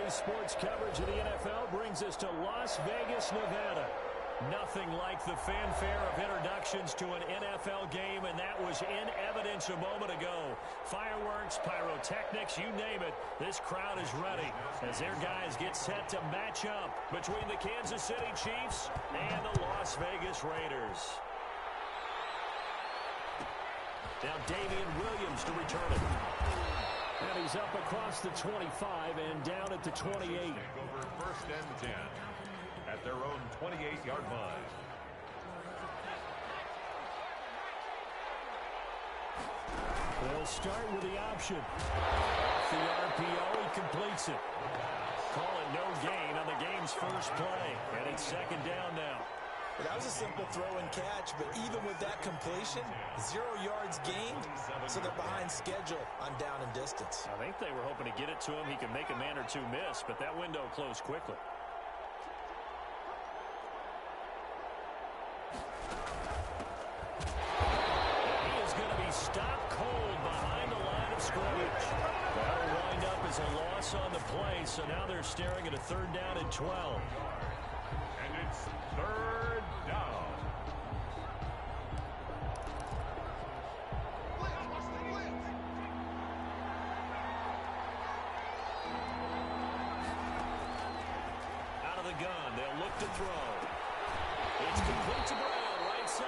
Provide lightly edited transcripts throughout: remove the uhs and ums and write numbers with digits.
Daily sports coverage of the NFL brings us to Las Vegas, Nevada. Nothing like the fanfare of introductions to an NFL game, and that was in evidence a moment ago. Fireworks, pyrotechnics, you name it. This crowd is ready as their guys get set to match up between the Kansas City Chiefs and the Las Vegas Raiders. Now Damian Williams to return it. And he's up across the 25 and down at the 28. Over first and 10 at their own 28-yard line. They'll start with the option. Off the RPO, he completes it. Call it no gain on the game's first play. And it's second down now. Well, that was a simple throw and catch, but even with that completion, 0 yards gained, so they're behind schedule on down and distance. I think they were hoping to get it to him. He could make a man or two miss, but that window closed quickly. He is going to be stopped cold behind the line of scrimmage. That'll wind up as a loss on the play, so now they're staring at a third down and 12. And it's third down. Out of the gun, they'll look to throw. It's complete to Brown, right side.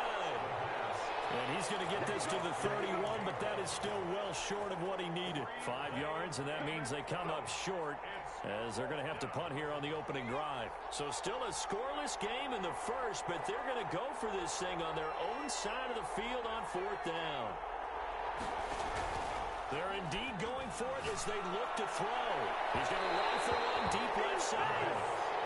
And he's going to get this to the 31, but that is still well short of what he needed. 5 yards, and that means they come up short as they're going to have to punt here on the opening drive. So still a scoreless game in the first, but they're going to go for this thing on their own side of the field on fourth down. They're indeed going for it as they look to throw. He's going to rifle one deep left side.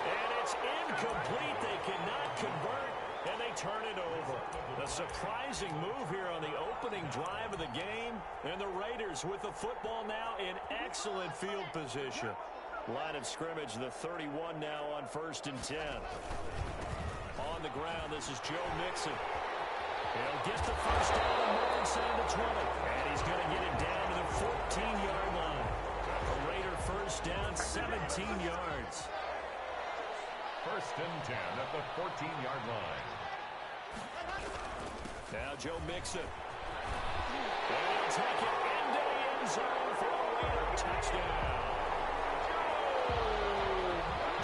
And it's incomplete. They cannot convert, and they turn it over. A surprising move here on the opening drive of the game. And the Raiders with the football now in excellent field position. Line of scrimmage, the 31 now on first and 10. On the ground, this is Joe Mixon. He'll get the first down and more inside the 20. And he's going to get it down to the 14-yard line. A Raider first down, 17 yards. First and 10 at the 14-yard line. Now Joe Mixon. And he'll take it into the end zone for a Raider touchdown.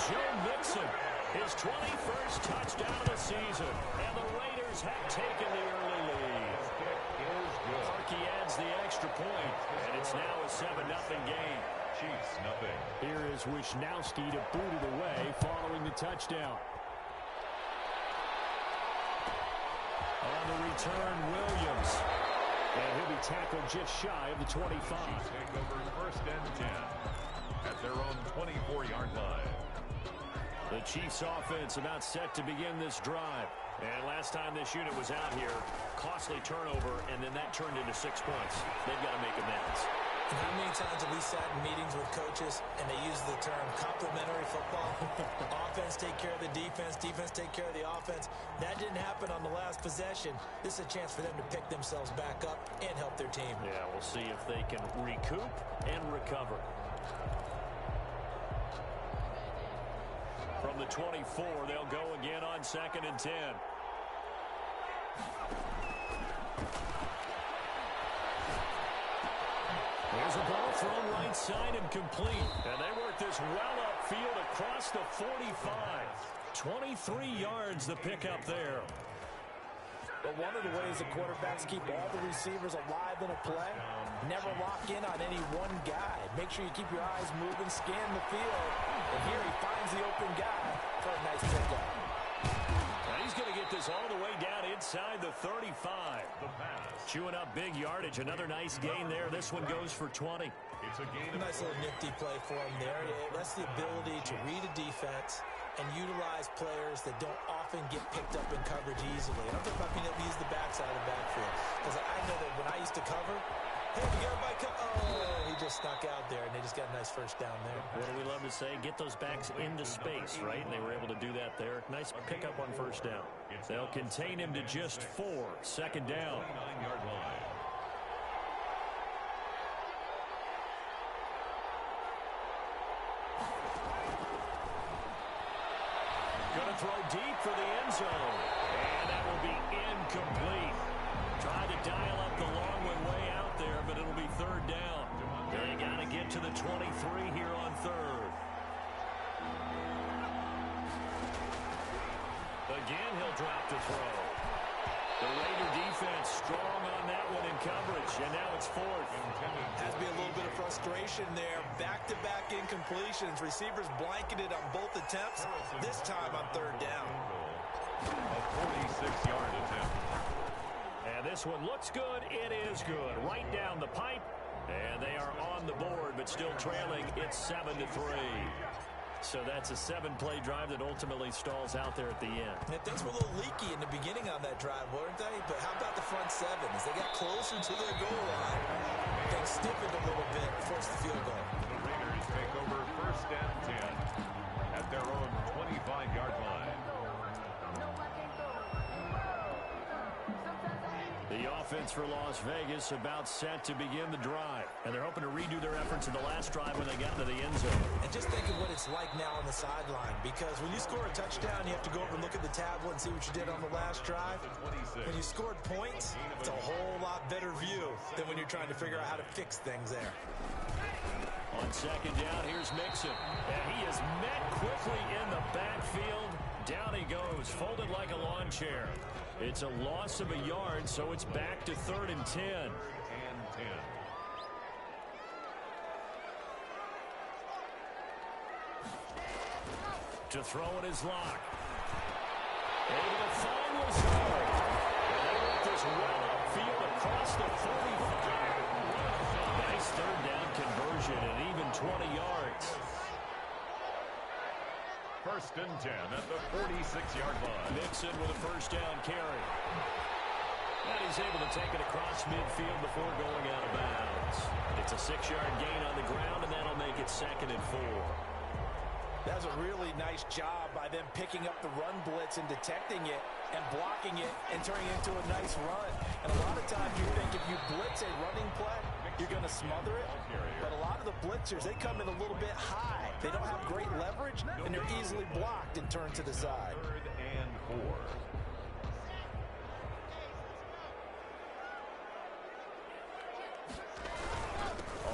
Joe Mixon, his 21st touchdown of the season. And the Raiders have taken the early lead. Parkey adds the extra point, and it's now a 7-0 game. Chiefs, nothing. Here is Wisnowski to boot it away following the touchdown. On the return, Williams. And he'll be tackled just shy of the 25. Chiefs take over first and 10 at their own 24-yard line. The Chiefs offense about set to begin this drive. And last time this unit was out here, costly turnover, and then that turned into 6 points. They've got to make amends. And how many times have we sat in meetings with coaches and they use the term complementary football? Offense take care of the defense, defense take care of the offense. That didn't happen on the last possession. This is a chance for them to pick themselves back up and help their team. Yeah, we'll see if they can recoup and recover. From the 24, they'll go again on second and 10. There's a ball thrown right side and complete. And they work this well upfield across the 45. 23 yards the pickup there. But one of the ways the quarterbacks keep all the receivers alive in a play, never lock in on any one guy. Make sure you keep your eyes moving, scan the field. And here he finds the open guy for a nice pickup. Now he's going to get this all the way down inside the 35. Chewing up big yardage. Another nice gain there. This one goes for 20. It's a gain. Nice little nifty play for him there. That's the ability to read a defense and utilize players that don't often get picked up in coverage easily. And I'm talking about being able to use the backside of the backfield. Because I know that when I used to cover, hey, we got everybody oh, he just snuck out there, and they just got a nice first down there. What do we love to say? Get those backs into space, right? And they were able to do that there. Nice pickup on first down. They'll contain him to just 4. Second down. 29-yard line. Going to throw deep for the end zone. And that will be incomplete. Tried to dial up the long way out there, but it'll be third down. They got to get to the 23 here on third. Again, he'll drop to throw. The Raider defense strong on that one in coverage, and now it's fourth. Has to be a little bit of frustration there. Back-to-back incompletions. Receivers blanketed on both attempts, this time on third down. A 46-yard attempt. And this one looks good. It is good. Right down the pipe. And they are on the board, but still trailing. It's 7-3. So that's a 7-play drive that ultimately stalls out there at the end. And things were a little leaky in the beginning on that drive, weren't they? But how about the front seven? As they got closer to their goal line, they stiffened a little bit and forced the field goal. The Raiders take over first and 10 at their own 25-yard line. The offense for Las Vegas about set to begin the drive. And they're hoping to redo their efforts in the last drive when they got to the end zone. And just think of what it's like now on the sideline. Because when you score a touchdown, you have to go over and look at the tablet and see what you did on the last drive. When you scored points, it's a whole lot better view than when you're trying to figure out how to fix things there. On second down, here's Mixon. And he is met quickly in the backfield. Down he goes, folded like a lawn chair. It's a loss of a yard, so it's back to 3rd and 10. And 10. To throw in his lock. Able to find Lazard. And they let this well upfield across the 45. Nice third down conversion and even 20 yards. First and 10 at the 46-yard line. Mixon with a first down carry. And he's able to take it across midfield before going out of bounds. It's a 6-yard gain on the ground, and that'll make it 2nd and 4. That was a really nice job by them picking up the run blitz and detecting it and blocking it and turning it into a nice run. And a lot of times you think if you blitz a running play, you're going to smother it. But a lot of the blitzers, they come in a little bit high. They don't have great leverage, and they're easily blocked and turned to the side. 3rd and 4.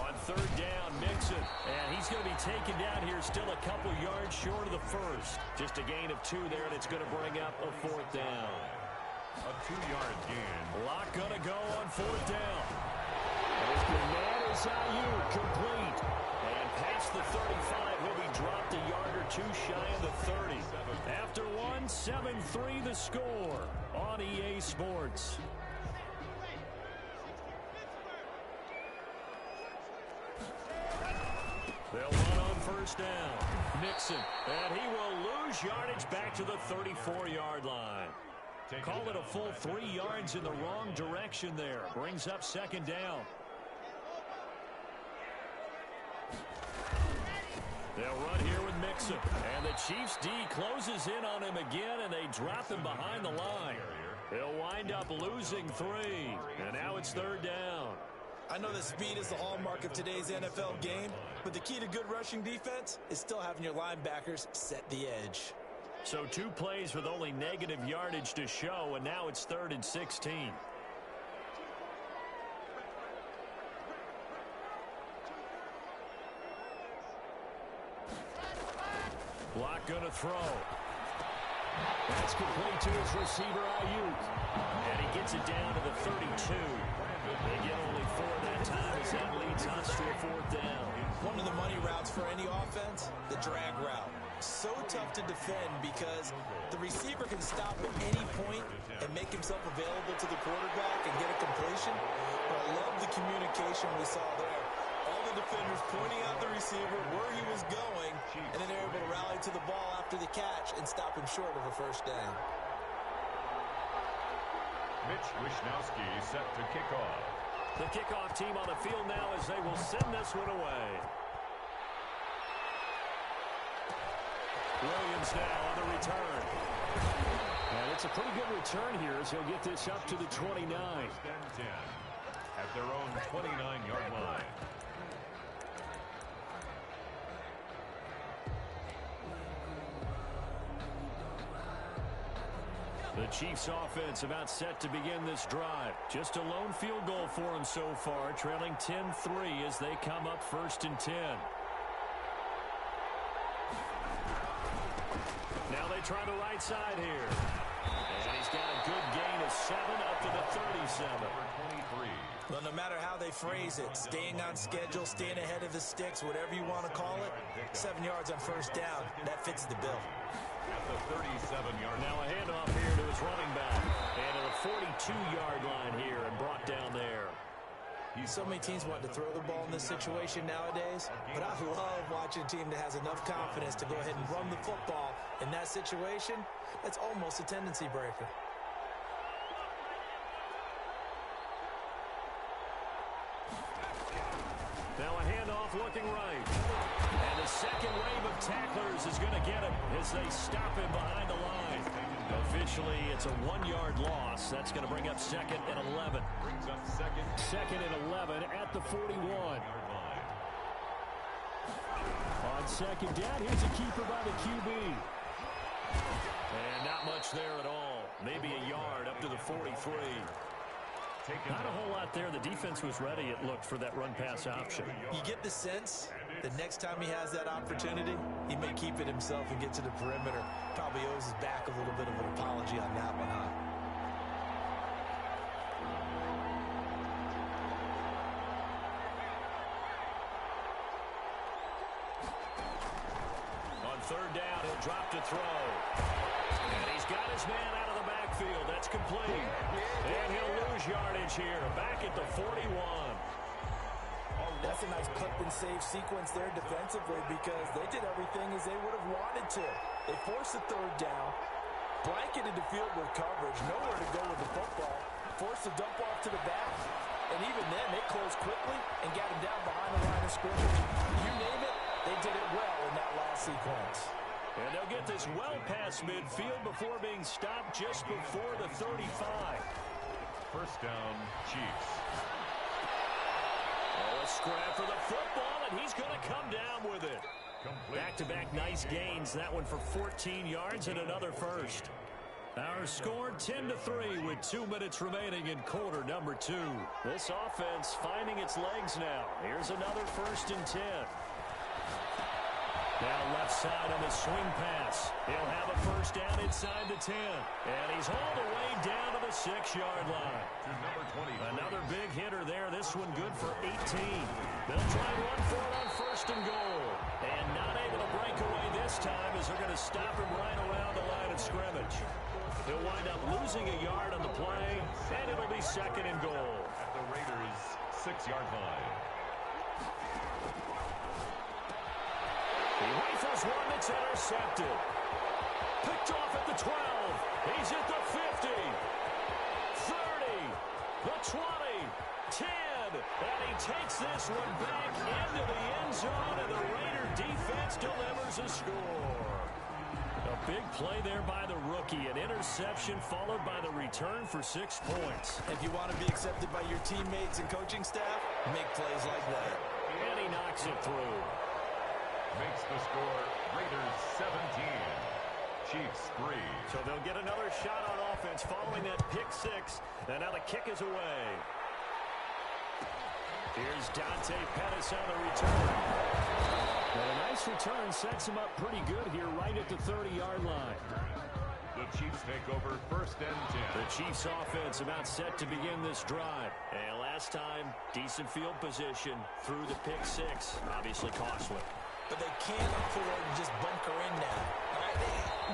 On third down, Mixon. And he's going to be taken down here still a couple yards short of the first. Just a gain of 2 there, and it's going to bring up a 4th down. A 2-yard gain. Lock going to go on 4th down. There's Bernard Ayuk complete. And past the 35, will be dropped a yard or 2 shy of the 30. After one, 7-3 the score on EA Sports. They'll run on first down. Mixon, and he will lose yardage back to the 34-yard line. Call it a full 3 yards in the wrong direction there. Brings up 2nd down. They'll run here with Mixon. And the Chiefs D closes in on him again, and they drop him behind the line. They'll wind up losing 3. And now it's 3rd down. I know that speed is the hallmark of today's NFL game, but the key to good rushing defense is still having your linebackers set the edge. So 2 plays with only negative yardage to show, and now it's 3rd and 16. Block going to throw. That's complete to his receiver, Ayuk. And he gets it down to the 32. They get only 4 that time as that leads us to a 4th down. One of the money routes for any offense, the drag route. So tough to defend because the receiver can stop at any point and make himself available to the quarterback and get a completion. But I love the communication we saw there. All the defenders pointing out the receiver where he was going, and then they're able to rally to the ball after the catch and stop him short of a first down. Mitch Wishnowsky set to kick off. The kickoff team on the field now as they will send this one away. Williams now on the return. And it's a pretty good return here as he'll get this up to the 29. First and 10 at their own 29-yard line. The Chiefs offense about set to begin this drive. Just a lone field goal for them so far, trailing 10-3 as they come up 1st and 10. Now they try the right side here. And he's got a good gain of 7 up to the 37. Well, no matter how they phrase it, staying on schedule, staying ahead of the sticks, whatever you want to call it, 7 yards on 1st down, that fits the bill. At the 37-yard. Now a handoff here to his running back. And to the 42-yard line here and brought down there. So many teams want to throw the ball in this situation nowadays, but I love watching a team that has enough confidence to go ahead and run the football. In that situation, that's almost a tendency breaker. Now a handoff looking right. And the second wave of tacklers is going to get him as they stop him behind the line. Officially, it's a 1-yard loss. That's going to bring up 2nd and 11. Brings up second and 11 at the 41. On 2nd down, here's a keeper by the QB. And not much there at all. Maybe a yard up to the 43. Not a whole lot there. The defense was ready, it looked, for that run-pass option. You get the sense that next time he has that opportunity, he may keep it himself and get to the perimeter. Probably owes his back a little bit of an apology on that one, huh? On 3rd down, he'll drop to throw. And he's got his man out of the backfield. That's complete. And he'll lose yardage here. Back at the 41. That's a nice clip and save sequence there defensively because they did everything as they would have wanted to. They forced the 3rd down, blanketed the field with coverage, nowhere to go with the football, forced the dump off to the back, and even then they closed quickly and got him down behind the line of scrimmage. You name it, they did it well in that last sequence. And they'll get this well past midfield before being stopped just before the 35. 1st down, Chiefs. Oh, a scrap for the football, and he's going to come down with it. Back-to-back nice gains. That one for 14 yards and another first. Our score 10-3 with 2 minutes remaining in quarter number 2. This offense finding its legs now. Here's another 1st and 10. Now left side on the swing pass. He'll have a 1st down inside the 10. And he's all the way down to the 6-yard line. To number 20. Another big hitter there. This one good for 18. They'll try and run for it on 1st and goal. And not able to break away this time as they're going to stop him right around the line of scrimmage. He'll wind up losing a yard on the play, and it'll be 2nd and goal. At the Raiders' 6-yard line. He rifles one that's intercepted. Picked off at the 12. He's at the 50. 30. The 20. 10. And he takes this one back into the end zone, and the Raider defense delivers a score. A big play there by the rookie. An interception followed by the return for 6 points. If you want to be accepted by your teammates and coaching staff, make plays like that. And he knocks it through. Makes the score Raiders 17, Chiefs 3. So they'll get another shot on offense following that pick 6. And now the kick is away. Here's Dante Pettis on the return. Well, a nice return sets him up pretty good here right at the 30-yard line. The Chiefs take over 1st and 10. The Chiefs offense about set to begin this drive. And last time, decent field position through the pick 6. Obviously costly. But they can't afford to just bunker in now. All right?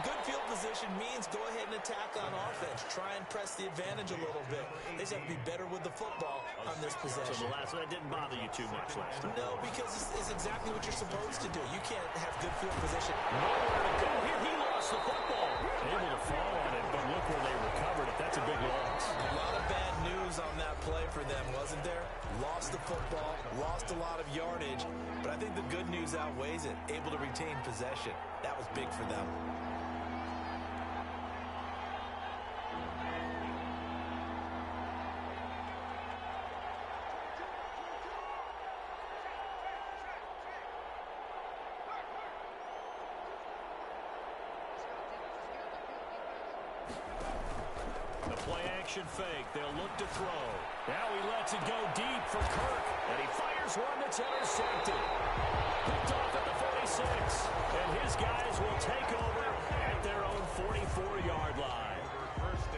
Good field position means go ahead and attack on offense. Try and press the advantage a little bit. They just have to be better with the football on this possession. So the last one, that didn't bother you too much last time? No, because it's exactly what you're supposed to do. You can't have good field position. Nowhere to go here. He lost the football. Able to fall on it, but look where they recovered it. That's a big loss. A lot of bad news on that play for them, wasn't there? Lost the football, lost a lot of yardage, but I think the good news outweighs it. Able to retain possession. That was big for them. Play action fake. They'll look to throw. Now he lets it go deep for Kirk. And he fires one that's intercepted. Picked off at the 46. And his guys will take over at their own 44-yard line.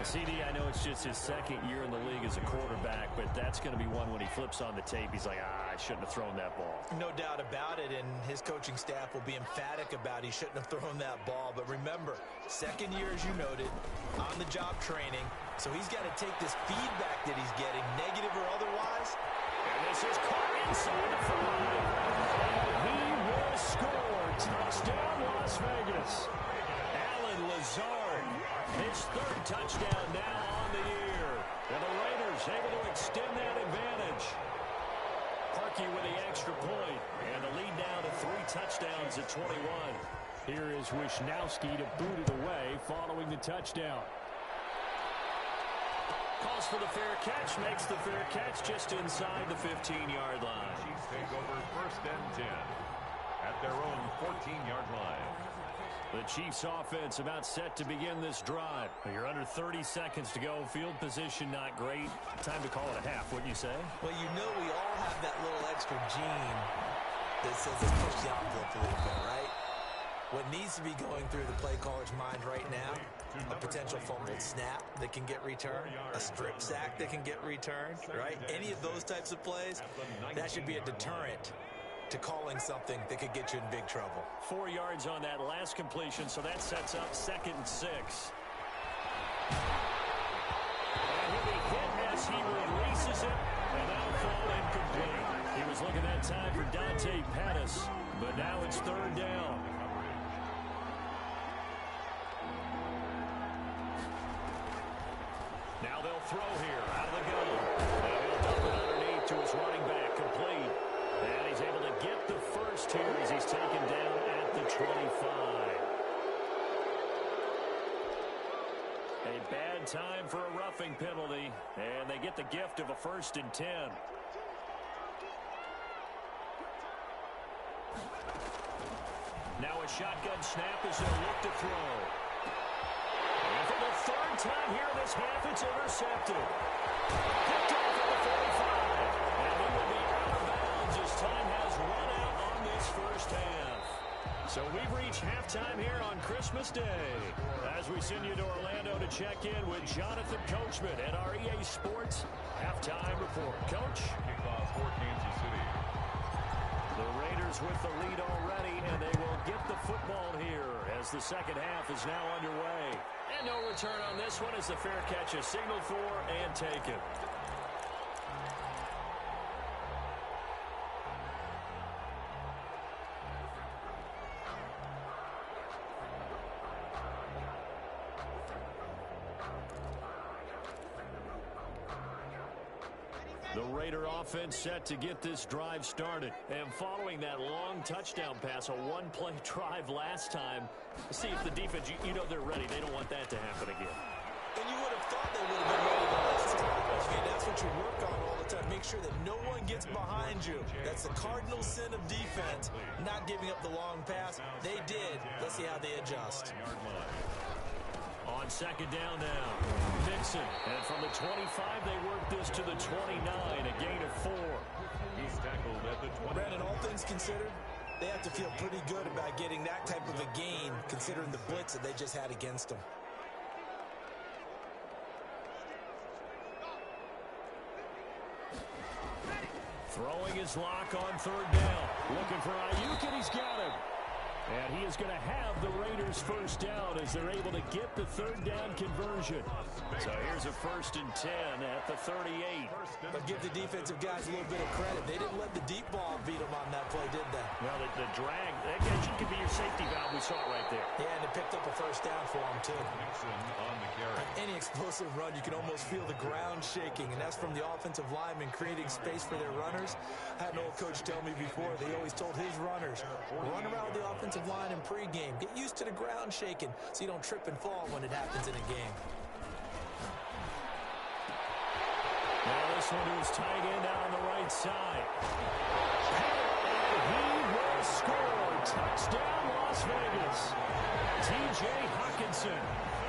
CD, I know it's just his second year in the league as a quarterback, but that's going to be one when he flips on the tape. He's like, I shouldn't have thrown that ball. No doubt about it, and his coaching staff will be emphatic about he shouldn't have thrown that ball. But remember, second year, as you noted, on-the-job training, so he's got to take this feedback that he's getting, negative or otherwise. And this is caught inside the 5. And he will score. Touchdown, Las Vegas. Allen Lazard, his third touchdown now on the year. And the Raiders able to extend that advantage. Parkey with the extra point, and the lead now to 3 touchdowns at 21. Here is Wisnowski to boot it away following the touchdown. Calls for the fair catch, makes the fair catch just inside the 15-yard line. Chiefs take over first and 10 at their own 14-yard line. The Chiefs offense about set to begin this drive. You're under 30 seconds to go. Field position not great. Time to call it a half, wouldn't you say? Well, you know we all have that little extra gene that says let's push the envelope a little bit, right? What needs to be going through the play caller's mind right now, a potential fumbled snap that can get returned, a strip sack that can get returned, right? Any of those types of plays, that should be a deterrent to calling something that could get you in big trouble. 4 yards on that last completion, so that sets up 2nd and 6. And he'll be hit as he releases it, and that'll fall incomplete. He was looking that time for Dante Pettis, but now it's 3rd down. Now they'll throw here out of the gun. And he'll dump it underneath to his running back, complete. And he's able to get the first here as he's taken down at the 25. A bad time for a roughing penalty, and they get the gift of a 1st and 10. Now a shotgun snap as they'll look to throw. And for the 3rd time here in this half, it's intercepted. Picked off at the 45. And he will be out of bounds as time has run out on this first half. So we've reached halftime here on Christmas Day. As we send you to Orlando to check in with Jonathan Coachman at our EA Sports Halftime Report. Coach? Kickoff for Kansas City. The Raiders with the lead already, and they will get the football here as the second half is now underway. And no return on this one as the fair catch is signaled for and taken. The Raider offense set to get this drive started. And following that long touchdown pass, a one-play drive last time, see if the defense, you know they're ready. They don't want that to happen again. And you would have thought they would have been ready the last time. I mean, that's what you work on all the time. Make sure that no one gets behind you. That's the cardinal sin of defense, not giving up the long pass. They did. Let's see how they adjust. On 2nd down now, Mixon. And from the 25, they work this to the 29, a gain of 4. He's tackled at the 20. Brandon, all things considered, they have to feel pretty good about getting that type of a gain, considering the blitz that they just had against them. Throwing his lock on 3rd down. Looking for Ayuk, and he's got him. And he is going to have the Raiders first down as they're able to get the 3rd down conversion. So here's a 1st and 10 at the 38. But give the defensive guys a little bit of credit. They didn't let the deep ball beat them on that play, did they? Well, the drag, that could be your safety valve. We saw it right there. Yeah, and it picked up a 1st down for them, too. Mixon on the carry. On any explosive run, you can almost feel the ground shaking, and that's from the offensive linemen creating space for their runners. I had an old coach tell me before, they always told his runners, run around the offensive line in pregame. Get used to the ground shaking so you don't trip and fall when it happens in a game. Now this one to his tight end out on the right side. And he will score. Touchdown, Las Vegas. T.J. Hawkinson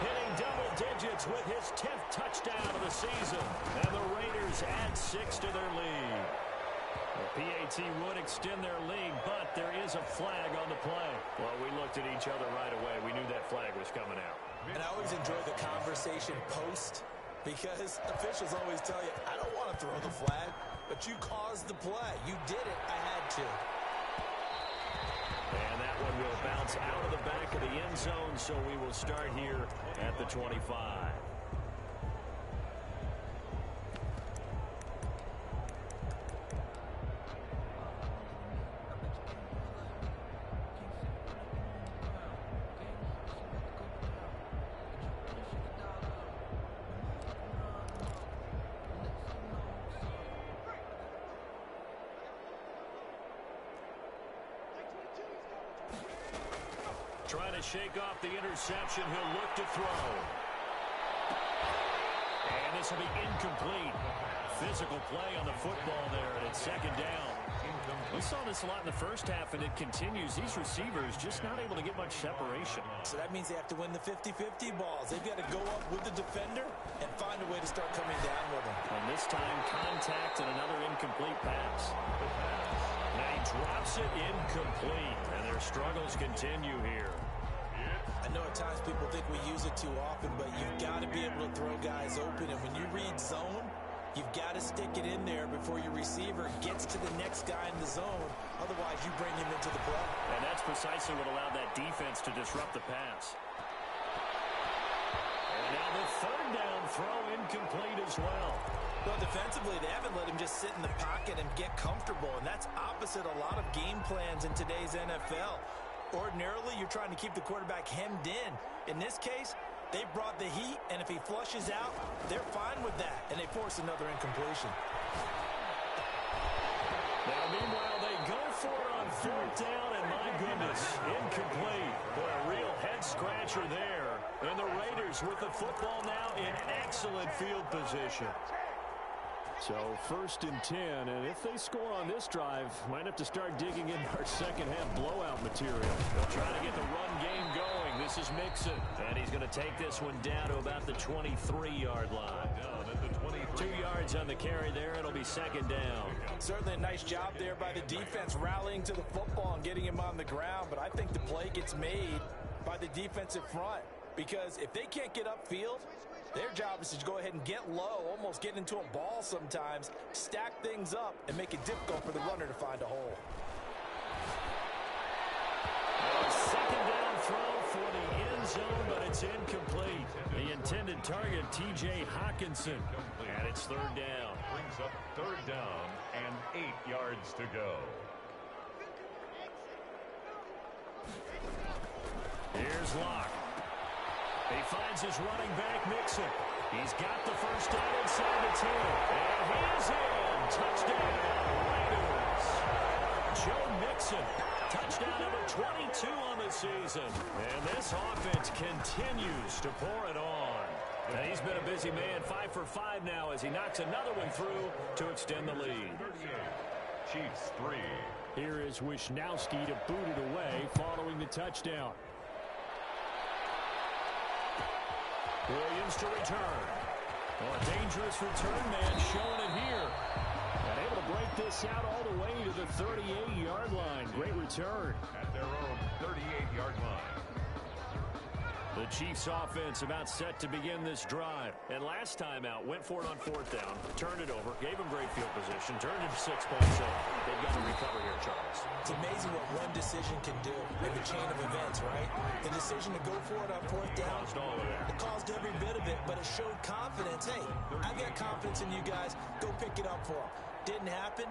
hitting double digits with his 10th touchdown the season. And the Raiders add 6 to their lead. The PAT would extend their lead, but there is a flag on the play. Well, we looked at each other right away. We knew that flag was coming out. And I always enjoy the conversation post, because officials always tell you, I don't want to throw the flag, but you caused the play. You did it. I had to. And that one will bounce out of the back of the end zone, so we will start here at the 25. Trying to shake off the interception. He'll look to throw. And this will be incomplete. Physical play on the football there, and it's second down. We saw this a lot in the first half, and it continues. These receivers just not able to get much separation. So that means they have to win the 50-50 balls. They've got to go up with the defender and find a way to start coming down with them. And this time, contact and another incomplete pass. Now he drops it incomplete, and their struggles continue here. I know at times people think we use it too often, but you've got to be able to throw guys open. And when you read zone, you've got to stick it in there before your receiver gets to the next guy in the zone. Otherwise, you bring him into the play. And that's precisely what allowed that defense to disrupt the pass. And now the third down throw incomplete as well. Well, defensively, they haven't let him just sit in the pocket and get comfortable, and that's opposite a lot of game plans in today's NFL. Ordinarily, you're trying to keep the quarterback hemmed in. In this case, they brought the heat, and if he flushes out, they're fine with that, and they force another incompletion. Now, meanwhile, they go for it on fourth down, and my goodness, incomplete. Boy, a real head-scratcher there. And the Raiders with the football now in excellent field position. So, 1st and 10, and if they score on this drive, might have to start digging in our second-half blowout material. They'll try to get the run game going. This is Mixon, and he's going to take this one down to about the 23-yard line. 2 yards on the carry there. It'll be second down. Certainly a nice job there by the defense rallying to the football and getting him on the ground, but I think the play gets made by the defensive front, because if they can't get upfield, their job is to go ahead and get low, almost get into a ball sometimes, stack things up, and make it difficult for the runner to find a hole. Second down throw for the end zone, but it's incomplete. The intended target, T.J. Hawkinson, and it's third down. Brings up third down and 8 yards to go. Here's Locke. He finds his running back, Mixon. He's got the first down inside the 10. And he is in. Touchdown, Raiders. Joe Mixon, touchdown number 22 on the season. And this offense continues to pour it on. And he's been a busy man, 5 for 5 now as he knocks another one through to extend the lead. Chiefs 3. Here is Wisnowski to boot it away following the touchdown. Williams to return. Well, a dangerous return man showing it here. And able to break this out all the way to the 38-yard line. Great return. At their own 38-yard line. The Chiefs offense about set to begin this drive. And last time out, went for it on fourth down, turned it over, gave them great field position, turned it to 6 points. They've got to recover here, Charles. It's amazing what one decision can do in the chain of events, right? The decision to go for it on fourth down, it caused every bit of it, but it showed confidence. Hey, I've got confidence in you guys. Go pick it up for them. Didn't happen.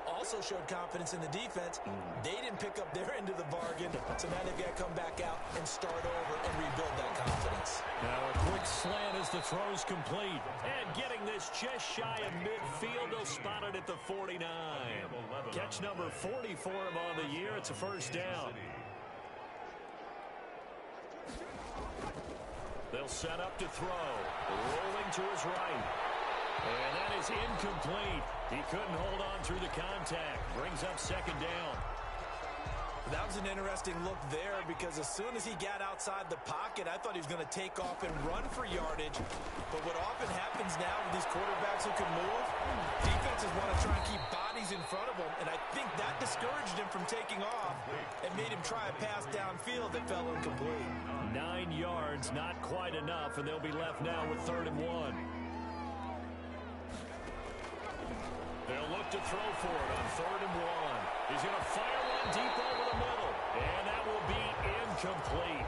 Also showed confidence in the defense. They didn't pick up their end of the bargain, so now they've got to come back out and start over and rebuild that confidence. Now a quick slant as the throw's complete. And getting this just shy of midfield, they'll spot it at the 49. Catch number 40 for him on the year. It's a first down. They'll set up to throw. Rolling to his right. And that is incomplete. He couldn't hold on through the contact. Brings up second down. That was an interesting look there because as soon as he got outside the pocket, I thought he was going to take off and run for yardage. But what often happens now with these quarterbacks who can move, defenses want to try and keep bodies in front of them, and I think that discouraged him from taking off and made him try a pass downfield that fell incomplete. 9 yards, not quite enough, and they'll be left now with 3rd and 1. They'll look to throw for it on 3rd and 1. He's going to fire one deep over the middle, and that will be incomplete.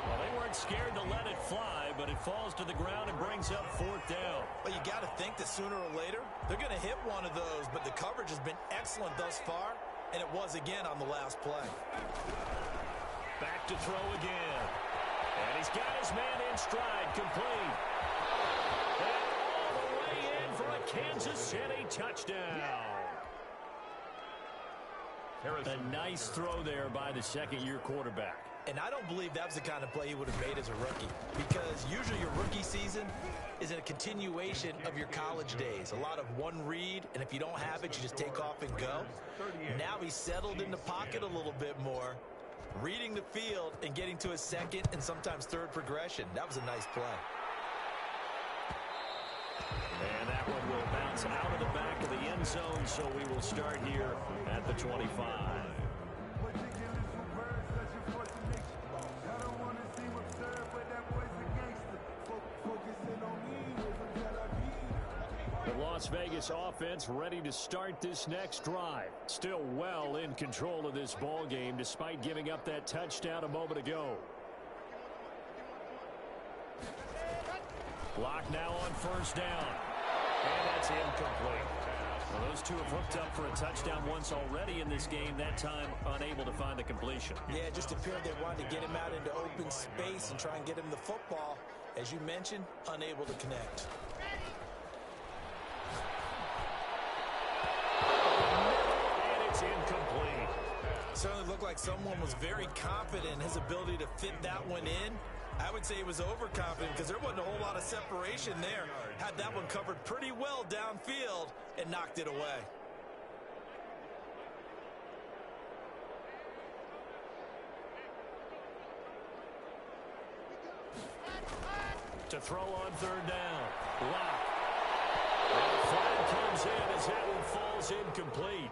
Well, they weren't scared to let it fly, but it falls to the ground and brings up 4th down. Well, you got to think that sooner or later, they're going to hit one of those, but the coverage has been excellent thus far, and it was again on the last play. Back to throw again. And he's got his man in stride, complete. And all the way in for a Kansas City touchdown. A nice throw there by the second-year quarterback. And I don't believe that was the kind of play he would have made as a rookie, because usually your rookie season is a continuation of your college days. A lot of one read, and if you don't have it, you just take off and go. Now he's settled in the pocket a little bit more, reading the field and getting to his second and sometimes third progression. That was a nice play. And that one will bounce out of the back of the end zone, so we will start here at the 25. The Las Vegas offense ready to start this next drive. Still well in control of this ball game despite giving up that touchdown a moment ago. Block now on 1st down. And that's incomplete. Well, those two have hooked up for a touchdown once already in this game, that time unable to find the completion. Yeah, it just appeared they wanted to get him out into open space and try and get him the football. As you mentioned, unable to connect. And it's incomplete. Certainly looked like someone was very confident in his ability to fit that one in. I would say he was overconfident because there wasn't a whole lot of separation there. Had that one covered pretty well downfield and knocked it away. To throw on 3rd down. Block. And the flag comes in as that one falls incomplete.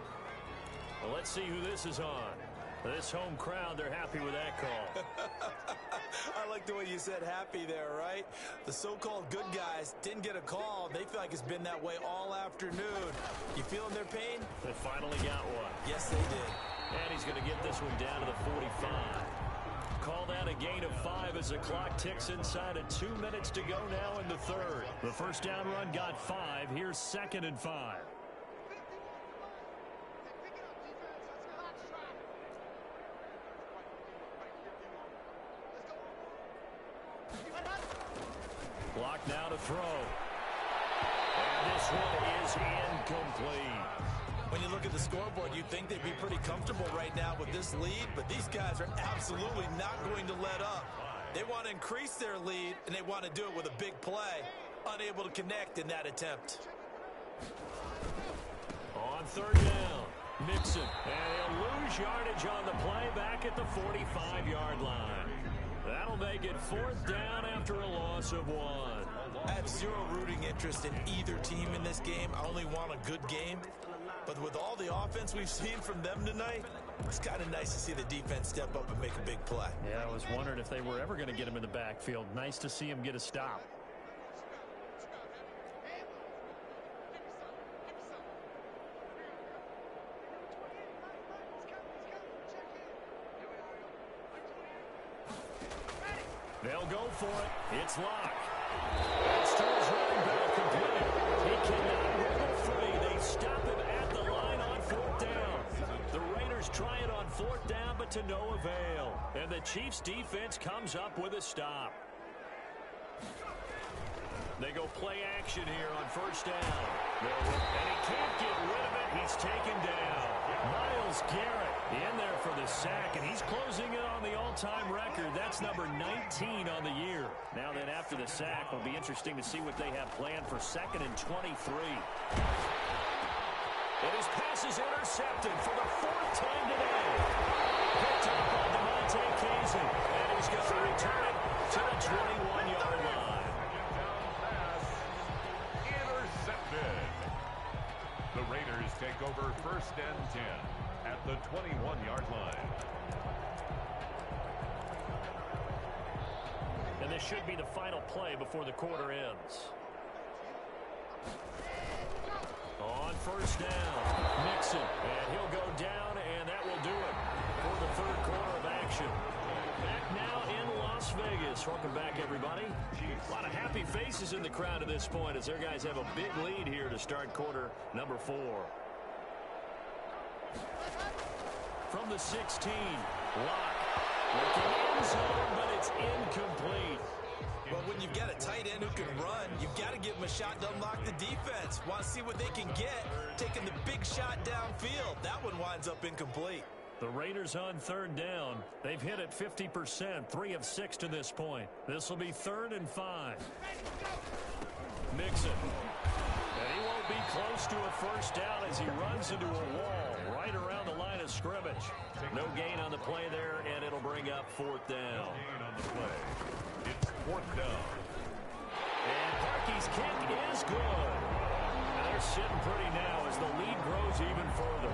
Well, let's see who this is on. This home crowd, they're happy with that call. I like the way you said happy there, right? The so-called good guys didn't get a call. They feel like it's been that way all afternoon. You feeling their pain? They finally got one. Yes, they did. And he's going to get this one down to the 45. Call that a gain of 5 as the clock ticks inside of 2 minutes to go now in the 3rd. The first down run got 5. Here's 2nd and 5. Block now to throw. And this one is incomplete. When you look at the scoreboard, you'd think they'd be pretty comfortable right now with this lead, but these guys are absolutely not going to let up. They want to increase their lead, and they want to do it with a big play. Unable to connect in that attempt. On 3rd down, Mixon. And he'll lose yardage on the play back at the 45-yard line. That'll make it 4th down after a loss of 1. I have zero rooting interest in either team in this game. I only want a good game. But with all the offense we've seen from them tonight, it's kind of nice to see the defense step up and make a big play. Yeah, I was wondering if they were ever going to get him in the backfield. Nice to see him get a stop. They'll go for it. It's Locke. That's to his running back complete. He cannot run free. They stop him at the line on 4th down. The Raiders try it on 4th down, but to no avail. And the Chiefs' defense comes up with a stop. They go play action here on 1st down. And he can't get rid of it. He's taken down. Myles Garrett in there for the sack, and he's closing in on the all-time record. That's number 19 on the year. Now then, after the sack, it'll be interesting to see what they have planned for 2nd and 23. And his pass is intercepted for the 4th time today. Picked up by Demonte Casey. And he's going to return it to the 21-yard line. Intercepted. The Raiders take over 1st and 10 at the 21-yard line. And this should be the final play before the quarter ends. On 1st down, Mixon, and he'll go down, and that will do it for the 3rd quarter of action. Back now in Las Vegas. Welcome back, everybody. A lot of happy faces in the crowd at this point as their guys have a big lead here to start quarter number 4. From the 16, Locke. Looking end zone, but it's incomplete. Well, when you've got a tight end who can run, you've got to give him a shot to unlock the defense. Want to see what they can get, taking the big shot downfield. That one winds up incomplete. The Raiders on 3rd down. They've hit it 50%, 3 of 6 to this point. This will be 3rd and 5. Mixon. And he won't be close to a 1st down as he runs into a wall right around the line of scrimmage. No gain on the play there, and it'll bring up 4th down. No gain on the play. It's 4th down. And Parkey's kick is good. Now they're sitting pretty now as the lead grows even further.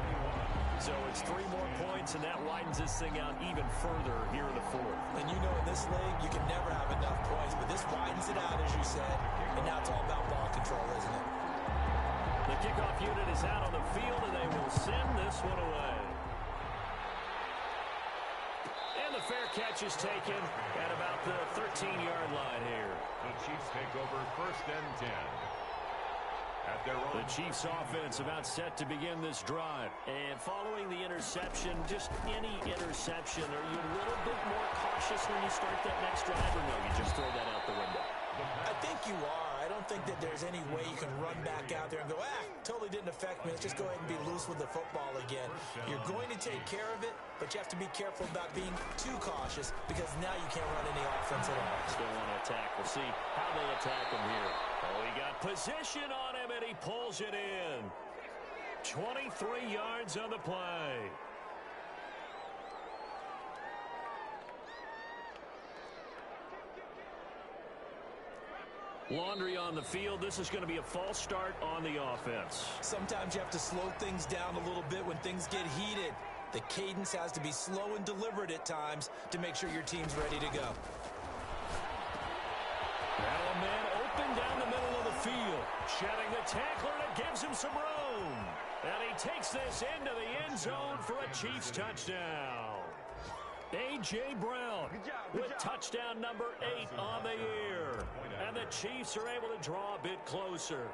So it's 3 more points, and that widens this thing out even further here in the 4th. And you know in this league, you can never have enough points, but this widens it out, as you said, and now it's all about ball control, isn't it? The kickoff unit is out on the field, and they will send this one away. And the fair catch is taken at about the 13-yard line here. The Chiefs take over 1st and 10. At their own. The Chiefs offense about set to begin this drive. And following the interception, just any interception, are you a little bit more cautious when you start that next drive, or no, you just throw that out the window? I think you are. I don't think that there's any way you can run back out there and go, totally didn't affect me. Let's just go ahead and be loose with the football again. You're going to take care of it, but you have to be careful about being too cautious because now you can't run any offense at all. Still want to attack. We'll see how they attack him here. Oh, he got position on him, and he pulls it in. 23 yards on the play. Laundry on the field. This is going to be a false start on the offense. Sometimes you have to slow things down a little bit when things get heated. The cadence has to be slow and deliberate at times to make sure your team's ready to go. Now a man open down the middle of the field. Shedding the tackler, and it gives him some room. And he takes this into the end zone for a Chiefs touchdown. A.J. Brown with touchdown number 8 on the year. And the Chiefs are able to draw a bit closer.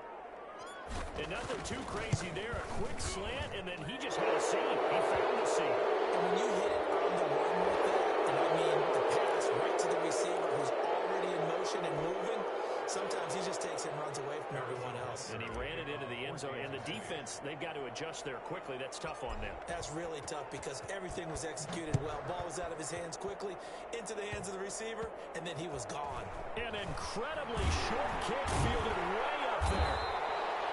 And nothing too crazy there. A quick slant, and then he just had a seam. He found the seam. And when you hit it on the run with that, and I mean the pass right to the receiver who's already in motion and moving, sometimes he just takes it and runs away from everyone else. And he ran it into the end zone. And the defense, they've got to adjust there quickly. That's tough on them. That's really tough because everything was executed well. Ball was out of his hands quickly, into the hands of the receiver, and then he was gone. An incredibly short kick fielded way up there.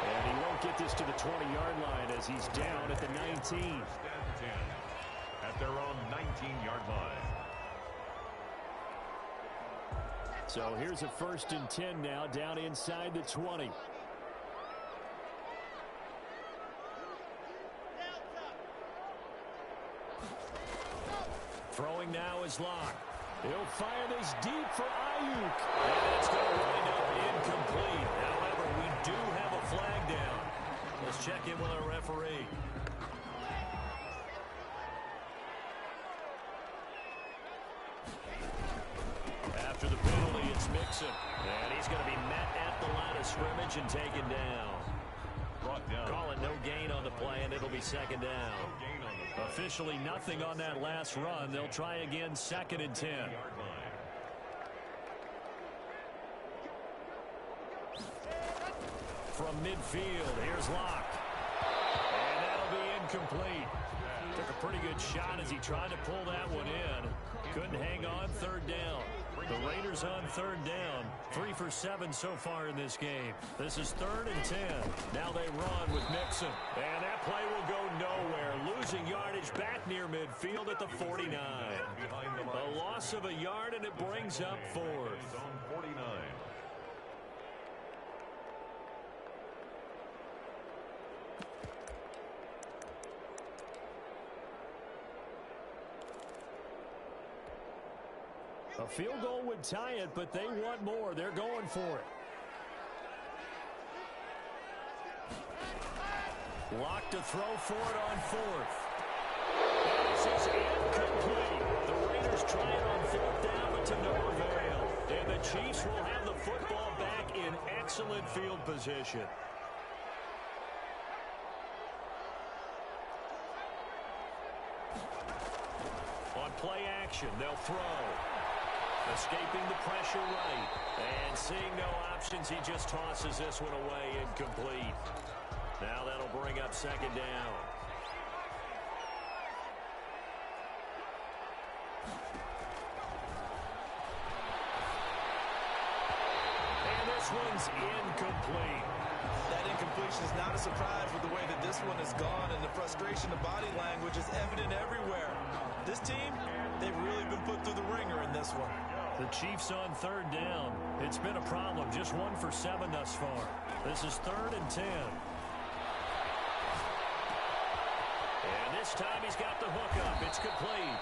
And he won't get this to the 20-yard line as he's down at the 19. At their own 19-yard line. So here's a 1st and 10 now, down inside the 20. Throwing now is Locke. He'll fire this deep for Ayuk. And it's going to wind up incomplete. However, we do have a flag down. Let's check in with our referee. After the penalty, it's Mixon. And he's going to be met at the line of scrimmage and taken down. Brought down. Calling no gain on the play, and it'll be 2nd down. No gain on the play. Officially nothing on that last run. They'll try again, 2nd and 10. From midfield, here's Locke. And that'll be incomplete. Took a pretty good shot as he tried to pull that one in. Couldn't hang on, 3rd down. The Raiders on third down. 3 for 7 so far in this game. This is 3rd and 10. Now they run with Mixon. And that play will go nowhere. Losing yardage back near midfield at the 49. A loss of a yard, and it brings up 4th. On 49. A field goal would tie it, but they want more. They're going for it. Lock to throw for it on 4th. This is incomplete. The Raiders try it on 4th down, but to no avail. And the Chiefs will have the football back in excellent field position. On play action, they'll throw. Escaping the pressure right. And seeing no options, he just tosses this one away incomplete. Now that'll bring up 2nd down. And this one's incomplete. That incompletion is not a surprise with the way that this one has gone, and the frustration of body language is evident everywhere. This team, they've really been put through the ringer in this one. The Chiefs on 3rd down. It's been a problem. Just 1 for 7 thus far. This is 3rd and 10. And this time he's got the hook up. It's complete.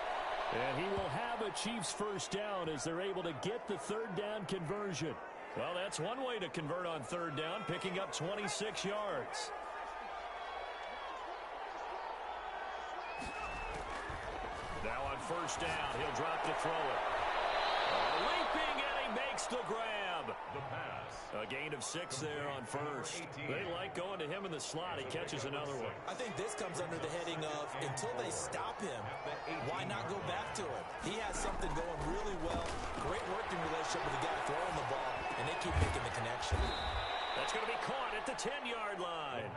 And he will have a Chiefs first down as they're able to get the 3rd down conversion. Well, that's one way to convert on 3rd down, picking up 26 yards. Now on 1st down, he'll drop to throw it. Leaping, and he makes the grab. The pass. A gain of 6 there on 1st. They like going to him in the slot. He catches another one. I think this comes under the heading of, until they stop him, why not go back to him? He has something going really well. Great working relationship with the guy throwing the ball, and they keep making the connection. That's going to be caught at the 10-yard line.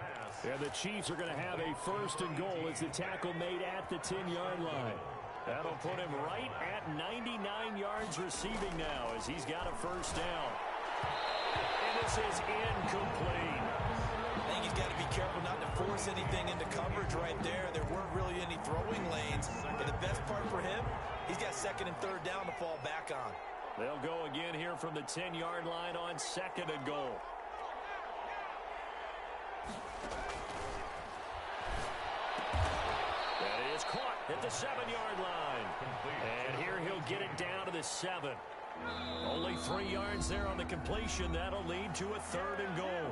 And the Chiefs are going to have a 1st and goal as the tackle made at the 10-yard line. That'll put him right at 99 yards receiving now as he's got a 1st down. And this is incomplete. I think he's got to be careful not to force anything into coverage right there. There weren't really any throwing lanes. But the best part for him, he's got 2nd and 3rd down to fall back on. They'll go again here from the 10-yard line on 2nd and goal. That is caught at the 7-yard line. And here he'll get it down to the 7. Only 3 yards there on the completion. That'll lead to a 3rd and goal.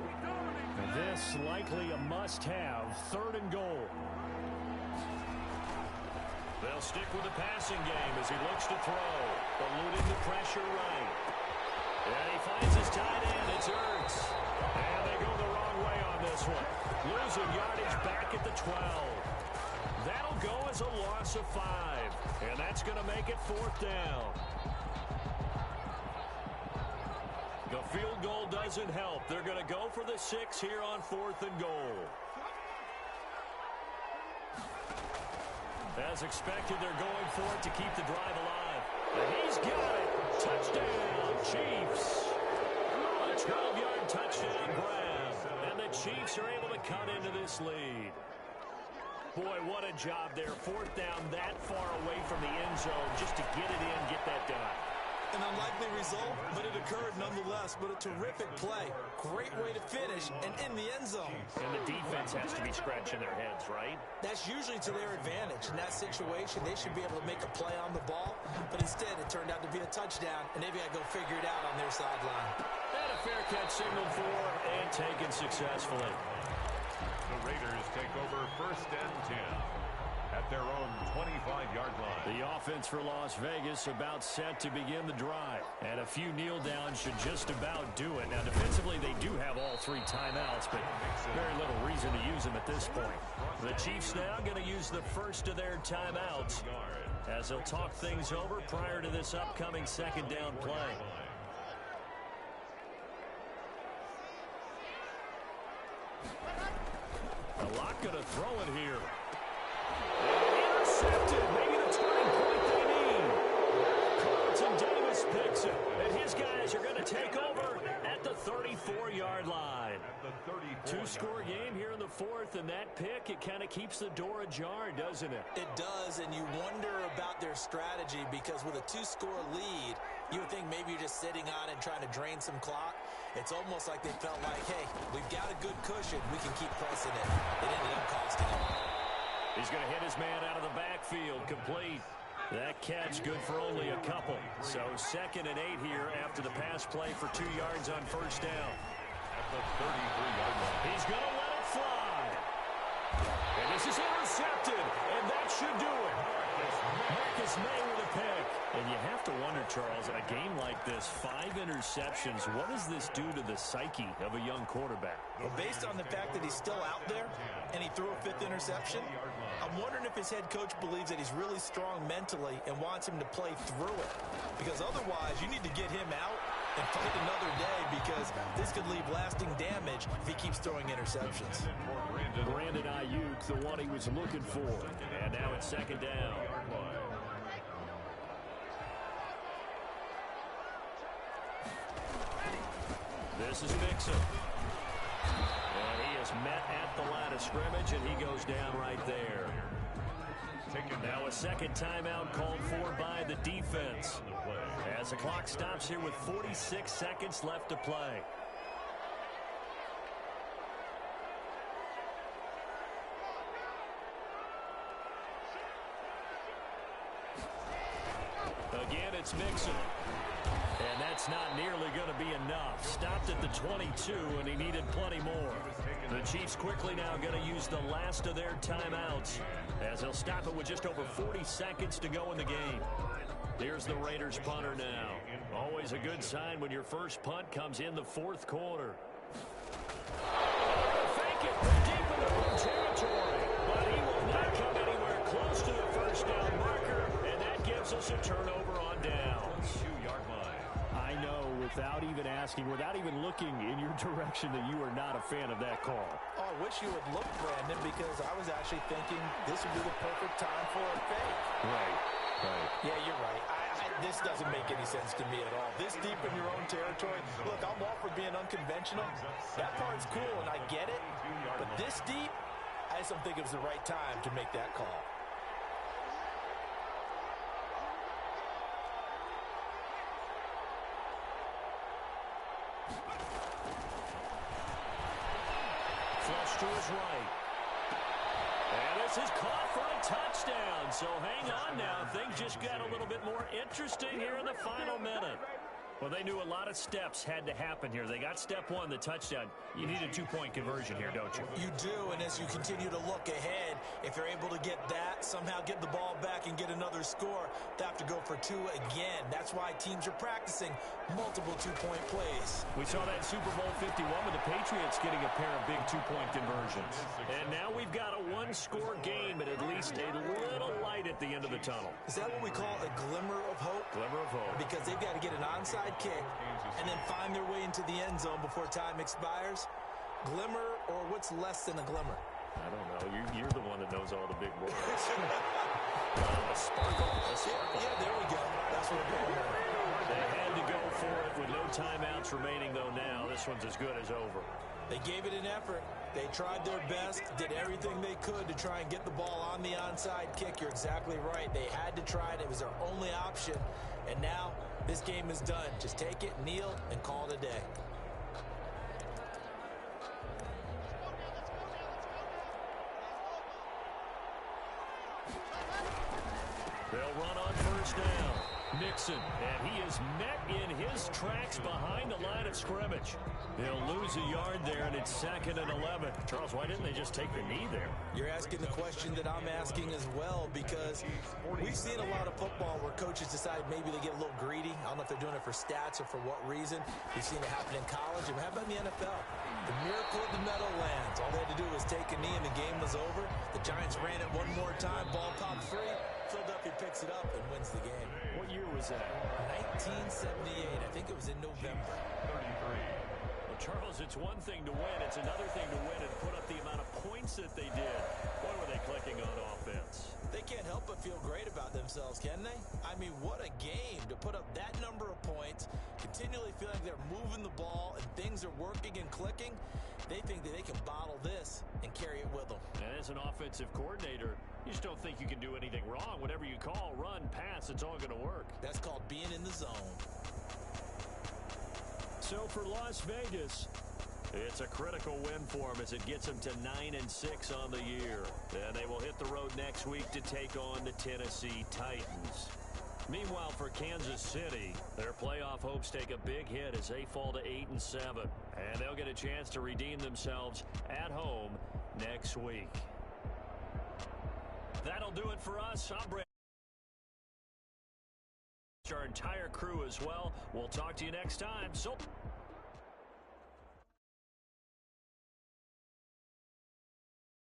And this likely a must-have 3rd and goal. They'll stick with the passing game as he looks to throw. Eluding the pressure right. And he finds his tight end. It's Ertz. And they go the wrong way on this one. Losing yardage back at the 12. That'll go as a loss of 5. And that's going to make it 4th down. The field goal doesn't help. They're going to go for the 6 here on 4th and goal. As expected, they're going for it to keep the drive alive. And he's got it. Touchdown, Chiefs. A 12-yard touchdown grab. And the Chiefs are able to cut into this lead. Boy, what a job there. 4th down that far away from the end zone just to get it in, get that done. An unlikely result, but it occurred nonetheless. But a terrific play. Great way to finish and in the end zone. And the defense has to be scratching their heads, right? That's usually to their advantage. In that situation, they should be able to make a play on the ball. But instead, it turned out to be a touchdown, and they've got to go figure it out on their sideline. And a fair catch signaled for and taken successfully. The Raiders take over 1st and 10 at their own 25-yard line. The offense for Las Vegas about set to begin the drive. And a few kneel downs should just about do it. Now, defensively, they do have all 3 timeouts, but very little reason to use them at this point. The Chiefs now going to use the first of their timeouts as they'll talk things over prior to this upcoming 2nd down play. A lot going to throw it here. Intercepted. Maybe the turning point they need. Carlton Davis This picks it, and his guys are going to take over at the 34-yard line. Two-score game here in the fourth, and that pick, it kind of keeps the door ajar, doesn't it? It does, and you wonder about their strategy because with a two-score lead, you would think maybe you're just sitting on it and trying to drain some clock. It's almost like they felt like, hey, we've got a good cushion. We can keep pressing it. It ended up costing him. He's going to hit his man out of the backfield, complete. That catch good for only a couple. So 2nd and 8 here after the pass play for 2 yards on first down. At the 33-yard line. He's going to let it fly. And this is intercepted, and that should do it. Marcus May with a pick. And you have to wonder, Charles, a game like this, 5 interceptions, what does this do to the psyche of a young quarterback? Well, based on the fact that he's still out there and he threw a 5th interception, I'm wondering if his head coach believes that he's really strong mentally and wants him to play through it. Because otherwise, you need to get him out and fight another day because this could leave lasting damage if he keeps throwing interceptions. Brandon Ayuk, the one he was looking for. And now it's 2nd down. This is Mixon. And he is met at the line of scrimmage, and he goes down right there. Now a 2nd timeout called for by the defense. As the clock stops here with 46 seconds left to play. Again, it's Mixon. And that's not nearly going to be enough. Stopped at the 22, and he needed plenty more. The Chiefs quickly now going to use the last of their timeouts as they'll stop it with just over 40 seconds to go in the game. Here's the Raiders punter now. Always a good sign when your first punt comes in the 4th quarter. Fake it from deep in the blue territory, but he will not come anywhere close to the first down marker, and that gives us a turnover on downs. 2-yard line. I know, without even asking, without even looking in your direction, that you are not a fan of that call. Oh, I wish you would look, Brandon, because I was actually thinking this would be the perfect time for a fake. Right. Yeah, you're right. This doesn't make any sense to me at all. This deep in your own territory. Look, I'm all for being unconventional. That part's cool, and I get it. But this deep, I just don't think it was the right time to make that call. Flush to his right. And this is caught for a touchdown. So hang on now. Things just got a little bit more interesting here in the final minute. Well, they knew a lot of steps had to happen here. They got step 1, the touchdown. You need a 2-point conversion here, don't you? You do, and as you continue to look ahead, if you're able to get that, somehow get the ball back and get another score, they have to go for 2 again. That's why teams are practicing multiple 2-point plays. We saw that Super Bowl 51 with the Patriots getting a pair of big 2-point conversions. And now we've got a 1-score game and at least a little light at the end of the tunnel. Is that what we call a glimmer of hope? Glimmer of hope. Because they've got to get an onside kick and then find their way into the end zone before time expires. Glimmer, or what's less than a glimmer? I don't know. You're the one that knows all the big words. A sparkle. Yeah, there we go. That's what we're going with. They had to go for it with no timeouts remaining, though, now. This one's as good as over. They gave it an effort. They tried their best, did everything they could to try and get the ball on the onside kick. You're exactly right. They had to try it. It was their only option. And now this game is done. Just take it, kneel, and call it a day. They'll run on first down. Mixon, and he is met in his tracks behind the line of scrimmage. They'll lose a yard there, and it's 2nd and 11. Charles, why didn't they just take the knee there? You're asking the question that I'm asking as well, because we've seen a lot of football where coaches decide maybe they get a little greedy. I don't know if they're doing it for stats or for what reason. We've seen it happen in college, and how about in the NFL? The miracle of the Meadowlands. All they had to do was take a knee, and the game was over. The Giants ran it one more time. Ball popped free. Philadelphia picks it up and wins the game. What year was that? 1978. I think it was in November. 33. Well, Charles, it's one thing to win. It's another thing to win and put up the amount of points that they did. Boy, were they clicking on offense. They can't help but feel great about themselves, can they? I mean, what a game to put up that number of points, continually feeling they're moving the ball and things are working and clicking. They think that they can bottle this and carry it with them. And as an offensive coordinator, you just don't think you can do anything wrong. Whatever you call, run, pass, it's all going to work. That's called being in the zone. So for Las Vegas, it's a critical win for them as it gets them to 9-6 on the year. Then they will hit the road next week to take on the Tennessee Titans. Meanwhile, for Kansas City, their playoff hopes take a big hit as they fall to 8-7. And they'll get a chance to redeem themselves at home next week. That'll do it for us. I'm Brad. Our entire crew as well. We'll talk to you next time. So